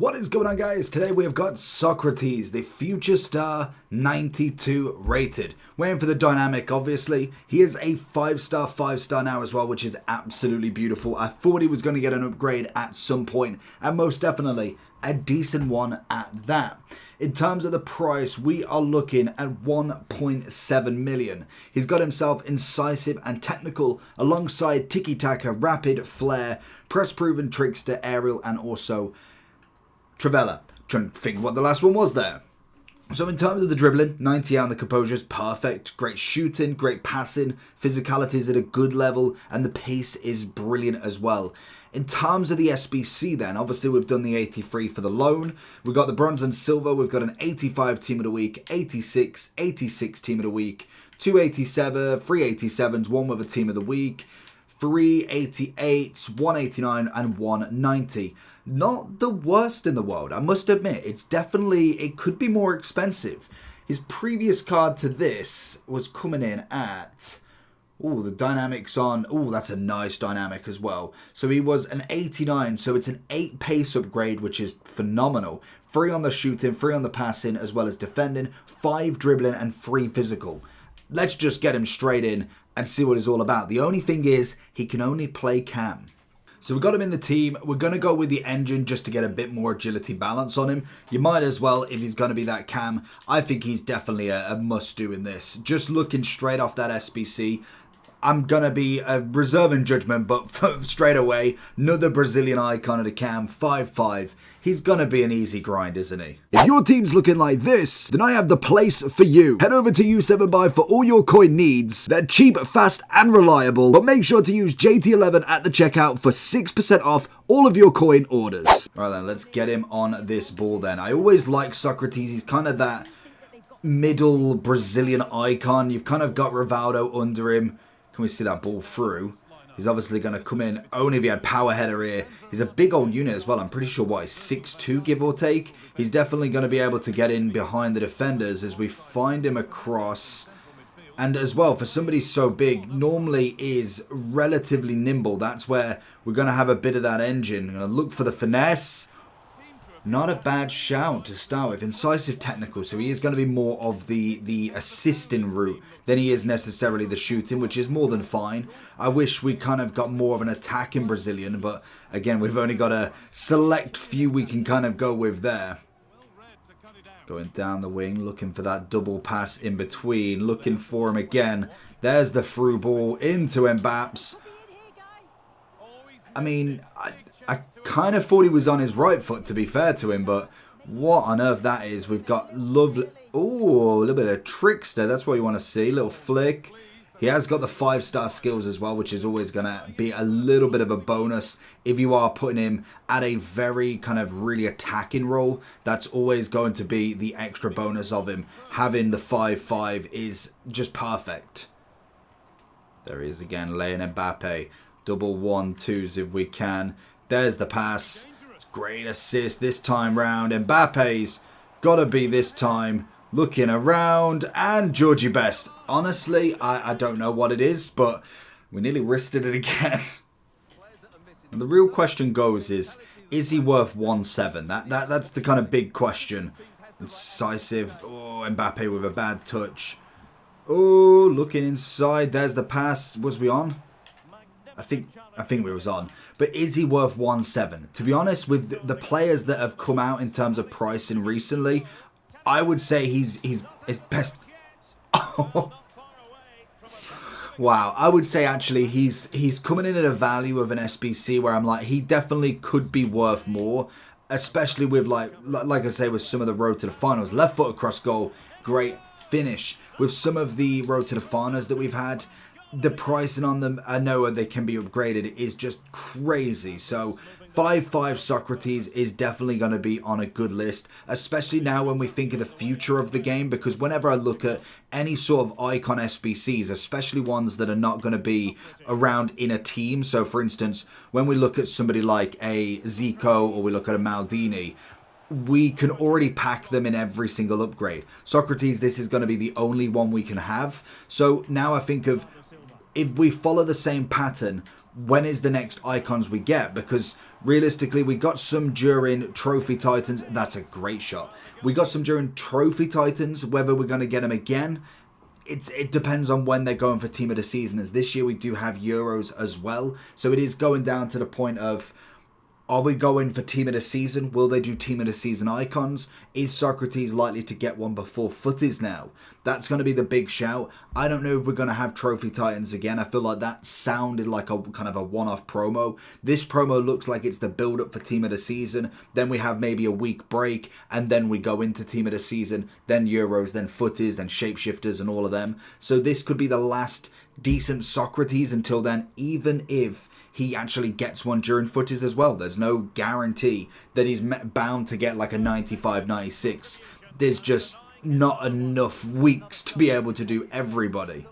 What is going on, guys? Today we have got Socrates, the future star, 92 rated. Waiting for the dynamic, obviously. He is a 5-star now as well, which is absolutely beautiful. I thought he was going to get an upgrade at some point, and most definitely a decent one at that. In terms of the price, we are looking at 1.7 million. He's got himself incisive and technical alongside tiki-taka, rapid, flair, press-proven, trickster, aerial, and also Travella. Trying to think what the last one was there. So in terms of the dribbling, 90 out on the composure is perfect. Great shooting, great passing, physicality is at a good level, and the pace is brilliant as well. In terms of the SBC then, obviously we've done the 83 for the loan. We've got the bronze and silver. We've got an 85 team of the week, 86 team of the week, 287, 387s, one with a team of the week, 388s, 189 and 190. Not the worst in the world, I must admit. It could be more expensive. His previous card to this was coming in at, the dynamics on, that's a nice dynamic as well. So he was an 89, so it's an 8 pace upgrade, which is phenomenal. 3 on the shooting, 3 on the passing, as well as defending, 5 dribbling and 3 physical. Let's just get him straight in and see what it's all about. The only thing is, he can only play cam. So we got him in the team. We're going to go with the engine just to get a bit more agility balance on him. You might as well if he's going to be that cam. I think he's definitely a must-do in this. Just looking straight off that SBC, I'm going to be reserving judgment, but straight away, another Brazilian icon at a cam, 5'5". He's going to be an easy grind, isn't he? If your team's looking like this, then I have the place for you. Head over to U7Buy for all your coin needs. They're cheap, fast, and reliable, but make sure to use JT11 at the checkout for 6% off all of your coin orders. All right then, let's get him on this ball then. I always like Socrates. He's kind of that middle Brazilian icon. You've kind of got Rivaldo under him. Can we see that ball through? He's obviously going to come in only if he had power header here. He's a big old unit as well. I'm pretty sure, he's 6'2", give or take. He's definitely going to be able to get in behind the defenders as we find him across. And as well, for somebody so big, normally is relatively nimble. That's where we're going to have a bit of that engine. I'm going to look for the finesse. Not a bad shout to start with. Incisive technical, so he is going to be more of the assisting route than he is necessarily the shooting, which is more than fine. I wish we kind of got more of an attacking Brazilian, but again, we've only got a select few we can kind of go with there. Going down the wing, looking for that double pass in between, looking for him again. There's the through ball into Mbappé. I mean, I kind of thought he was on his right foot, to be fair to him, but what on earth that is. We've got lovely, a little bit of trickster. That's what you want to see. Little flick. He has got the 5-star skills as well, which is always going to be a little bit of a bonus if you are putting him at a very kind of really attacking role. That's always going to be the extra bonus of him. Having the 5'5" is just perfect. There he is again, laying Mbappé. Double 1-2s if we can. There's the pass. Great assist this time round. Mbappe's got to be this time. Looking around. And Georgie Best. Honestly, I don't know what it is, but we nearly wristed it again. And the real question goes is he worth 1.7? That's the kind of big question. Incisive. Oh, Mbappé with a bad touch. Oh, looking inside. There's the pass. Was we on? I think we was on. But is he worth 1.7? To be honest, with the players that have come out in terms of pricing recently, I would say he's best. Wow, I would say actually he's coming in at a value of an SBC where I'm like, he definitely could be worth more, especially with like I say, with some of the road to the finals. Left foot across goal, great finish. With some of the road to the finals that we've had, the pricing on them, I know they can be upgraded, is just crazy. So 5'5" Socrates is definitely going to be on a good list, especially now when we think of the future of the game, because whenever I look at any sort of icon SBCs, especially ones that are not going to be around in a team, so for instance, when we look at somebody like a Zico or we look at a Maldini, we can already pack them in every single upgrade. Socrates, this is going to be the only one we can have. So now I think of, if we follow the same pattern, when is the next icons we get? Because realistically, we got some during Trophy Titans. That's a great shot. We got some during Trophy Titans. Whether we're going to get them again, it depends on when they're going for Team of the Season. As this year we do have Euros as well. So it is going down to the point of, are we going for Team of the Season? Will they do Team of the Season icons? Is Socrates likely to get one before Footies now? That's going to be the big shout. I don't know if we're going to have Trophy Titans again. I feel like that sounded like a kind of a one-off promo. This promo looks like it's the build-up for Team of the Season. Then we have maybe a week break, and then we go into Team of the Season, then Euros, then Footies, then Shapeshifters, and all of them. So this could be the last decent Socrates until then, even if he actually gets one during Footies as well. There's no guarantee that he's bound to get like a 95, 96. There's just not enough weeks to be able to do everybody.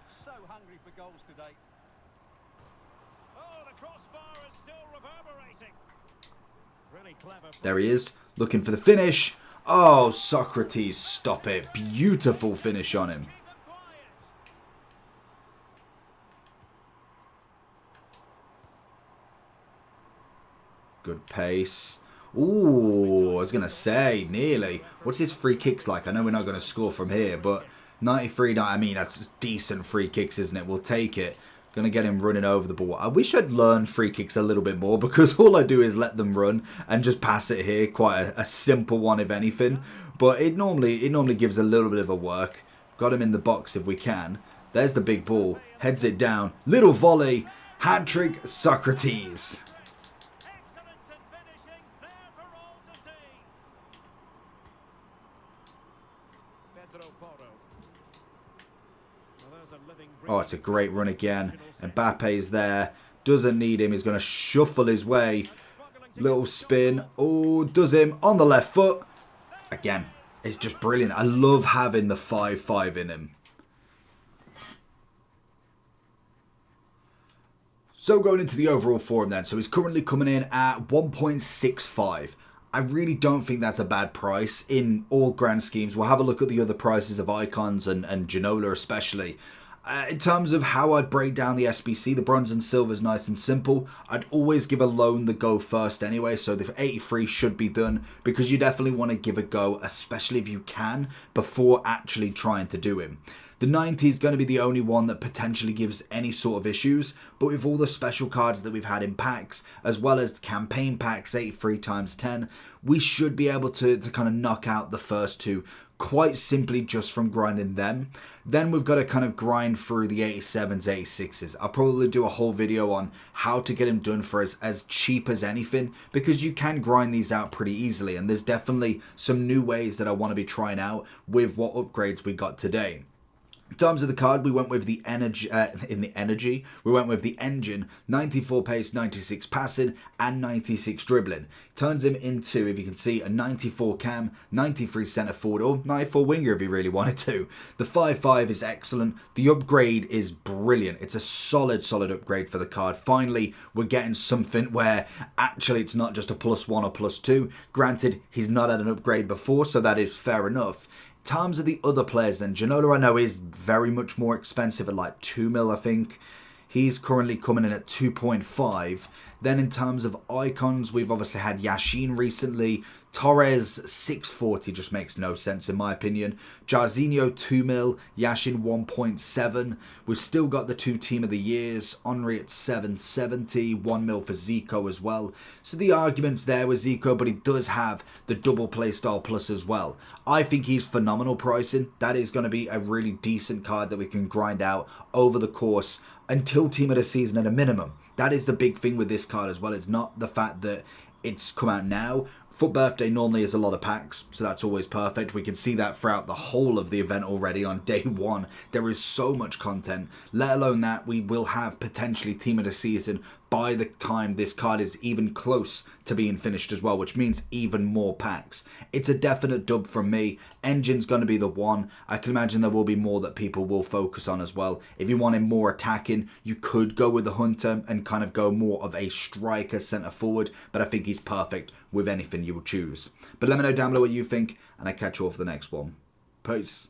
There he is, looking for the finish. Oh, Socrates, stop it. Beautiful finish on him. Good pace. Ooh, I was going to say, nearly. What's his free kicks like? I know we're not going to score from here, but 93, I mean, that's just decent free kicks, isn't it? We'll take it. Going to get him running over the ball. I wish I'd learned free kicks a little bit more, because all I do is let them run and just pass it here. Quite a simple one, if anything. But it normally gives a little bit of a work. Got him in the box if we can. There's the big ball. Heads it down. Little volley. Hat-trick Socrates. Oh, it's a great run again. Mbappe's there. Doesn't need him. He's going to shuffle his way. Little spin. Oh, does him on the left foot. Again, it's just brilliant. I love having the 5-5 in him. So going into the overall form then. So he's currently coming in at 1.65. I really don't think that's a bad price in all grand schemes. We'll have a look at the other prices of icons and Ginola especially. In terms of how I'd break down the SBC, the bronze and silver is nice and simple. I'd always give a loan the go first anyway, so the 83 should be done, because you definitely want to give a go, especially if you can, before actually trying to do him. The 90 is going to be the only one that potentially gives any sort of issues, but with all the special cards that we've had in packs, as well as campaign packs 83 times 10, we should be able to kind of knock out the first two quite simply just from grinding them. Then we've got to kind of grind through the 87s, 86s. I'll probably do a whole video on how to get them done for as cheap as anything, because you can grind these out pretty easily, and there's definitely some new ways that I want to be trying out with what upgrades we got today. In terms of the card, we went with the energy. We went with the engine, 94 pace, 96 passing, and 96 dribbling. Turns him into, if you can see, a 94 cam, 93 centre forward, or 94 winger if you really wanted to. The 5-5 is excellent. The upgrade is brilliant. It's a solid upgrade for the card. Finally, we're getting something where actually it's not just a +1 or +2. Granted, he's not had an upgrade before, so that is fair enough. In terms of the other players then, Ginola I know is very much more expensive at like 2 mil, I think. He's currently coming in at 2.5. Then in terms of icons, we've obviously had Yashin recently. Torres 640 just makes no sense in my opinion. Jarzinho 2 mil, Yashin 1.7. We've still got the two team of the years. Henry at 770, 1 mil for Zico as well. So the argument's there with Zico, but he does have the double playstyle plus as well. I think he's phenomenal pricing. That is going to be a really decent card that we can grind out over the course until team of the season at a minimum. That is the big thing with this card as well. It's not the fact that it's come out now. Foot Birthday normally is a lot of packs, so that's always perfect. We can see that throughout the whole of the event already on day one. There is so much content, let alone that we will have potentially team of the season by the time this card is even close to being finished as well, which means even more packs. It's a definite dub from me. Engine's going to be the one. I can imagine there will be more that people will focus on as well. If you wanted more attacking, you could go with the Hunter and kind of go more of a striker centre forward, but I think he's perfect with anything you will choose. But let me know down below what you think, and I'll catch you all for the next one. Peace.